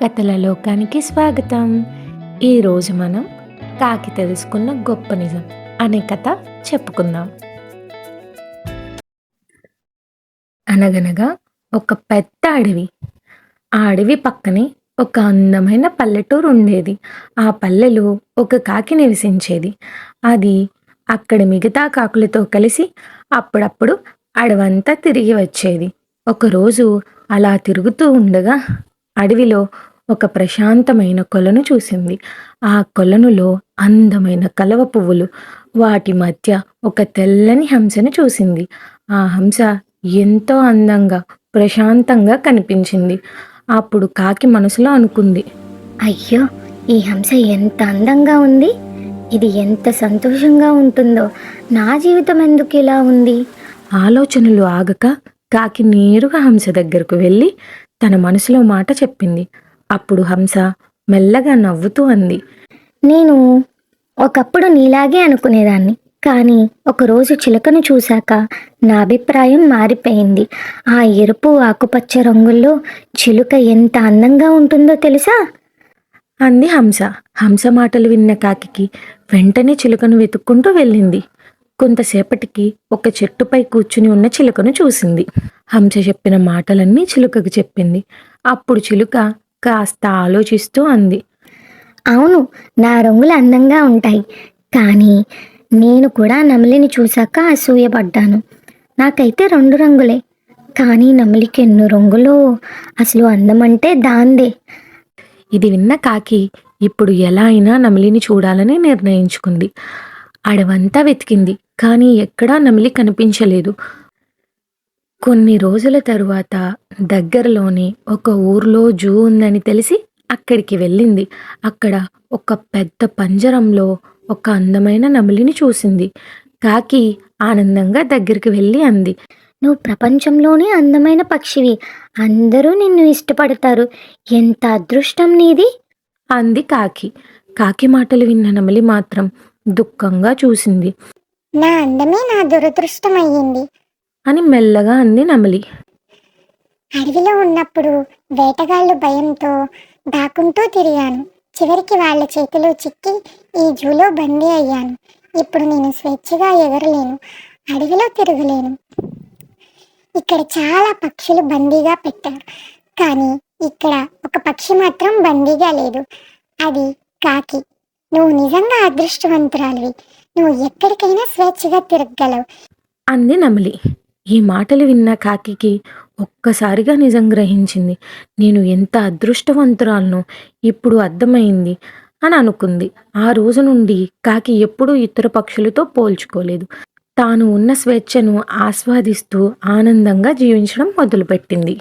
కథల లోకానికి స్వాగతం. ఈరోజు మనం కాకి తెలుసుకున్న గొప్ప నిజం అనే కథ చెప్పుకుందాం. అనగనగా ఒక పెద్ద అడవి. ఆ అడవి పక్కనే ఒక అందమైన పల్లెటూరు ఉండేది. ఆ పల్లెలో ఒక కాకి నివసించేది. అది అక్కడి మిగతా కాకులతో కలిసి అప్పుడప్పుడు అడవంతా తిరిగి వచ్చేది. ఒకరోజు అలా తిరుగుతూ ఉండగా అడవిలో ఒక ప్రశాంతమైన కొలను చూసింది. ఆ కొలనులో అందమైన కలవ పువ్వులు, వాటి మధ్య ఒక తెల్లని హంసను చూసింది. ఆ హంస ఎంతో అందంగా, ప్రశాంతంగా కనిపించింది. అప్పుడు కాకి మనసులో అనుకుంది, అయ్యో, ఈ హంస ఎంత అందంగా ఉంది. ఇది ఎంత సంతోషంగా ఉంటుందో. నా జీవితం ఎందుకు ఇలా ఉంది? ఆలోచనలు ఆగక కాకి నేరుగా హంస దగ్గరకు వెళ్ళి తన మనసులో మాట చెప్పింది. అప్పుడు హంస మెల్లగా నవ్వుతూ అంది, నేను ఒకప్పుడు నీలాగే అనుకునేదాన్ని, కానీ ఒకరోజు చిలుకను చూశాక నా అభిప్రాయం మారిపోయింది. ఆ ఎరుపు ఆకుపచ్చ రంగుల్లో చిలుక ఎంత అందంగా ఉంటుందో తెలుసా? అంది హంస. హంస మాటలు విన్న కాకికి వెంటనే చిలుకను వెతుక్కుంటూ వెళ్ళింది. కొంతసేపటికి ఒక చెట్టుపై కూర్చుని ఉన్న చిలుకను చూసింది. హంస చెప్పిన మాటలన్నీ చిలుకకు చెప్పింది. అప్పుడు చిలుక కాస్త ఆలోచిస్తూ అంది, అవును, నా రంగులు అందంగా ఉంటాయి, కానీ నేను కూడా నెమలిని చూశాక అసూయపడ్డాను. నాకైతే 2 రంగులే, కానీ నెమలికి ఎన్నో రంగులో. అసలు అందం అంటే దాందే. ఇది విన్న కాకి ఇప్పుడు ఎలా అయినా నెమలిని చూడాలని నిర్ణయించుకుంది. అడవంతా వెతికింది, కానీ ఎక్కడా నెమలి కనిపించలేదు. కొన్ని రోజుల తరువాత దగ్గరలోని ఒక ఊర్లో జూ ఉందని తెలిసి అక్కడికి వెళ్ళింది. అక్కడ ఒక పెద్ద పంజరంలో ఒక అందమైన నెమలిని చూసింది. కాకి ఆనందంగా దగ్గరికి వెళ్ళి అంది, నువ్వు ప్రపంచంలోనే అందమైన పక్షివి. అందరూ నిన్ను ఇష్టపడతారు. ఎంత అదృష్టం నీది. అంది కాకి. కాకి మాటలు విన్న నెమలి మాత్రం దుఃఖంగా చూసింది. నా అందమే నా దురదృష్టమయ్యింది. అని మెల్లగా అంది నెమలి. అడవిలో ఉన్నప్పుడు వేటగాళ్ళు భయంతో దాక్కుంటూ తిరిగాను. చివరికి వాళ్ళ చేతిలో చిక్కి ఈ జూలో బందీ అయ్యాను. ఇప్పుడు నేను స్వేచ్ఛగా ఎగరలేను, అడవిలో తిరగలేను. ఇక్కడ చాలా పక్షులు బందీగా పెట్టారు, కానీ ఇక్కడ ఒక పక్షి మాత్రం బందీగా లేదు. అది కాకి. నువ్వు నిజంగా అదృష్టవంతురాలివి. నువ్వు ఎక్కడికైనా స్వేచ్ఛగా తిరగగలవు. అంది నెమలి. ఈ మాటలు విన్న కాకికి ఒక్కసారిగా నిజం గ్రహించింది. నేను ఎంత అదృష్టవంతురాలనో ఇప్పుడు అర్థమైంది అని అనుకుంది. ఆ రోజు నుండి కాకి ఎప్పుడూ ఇతర పక్షులతో పోల్చుకోలేదు. తాను ఉన్న స్వేచ్ఛను ఆస్వాదిస్తూ ఆనందంగా జీవించడం మొదలుపెట్టింది.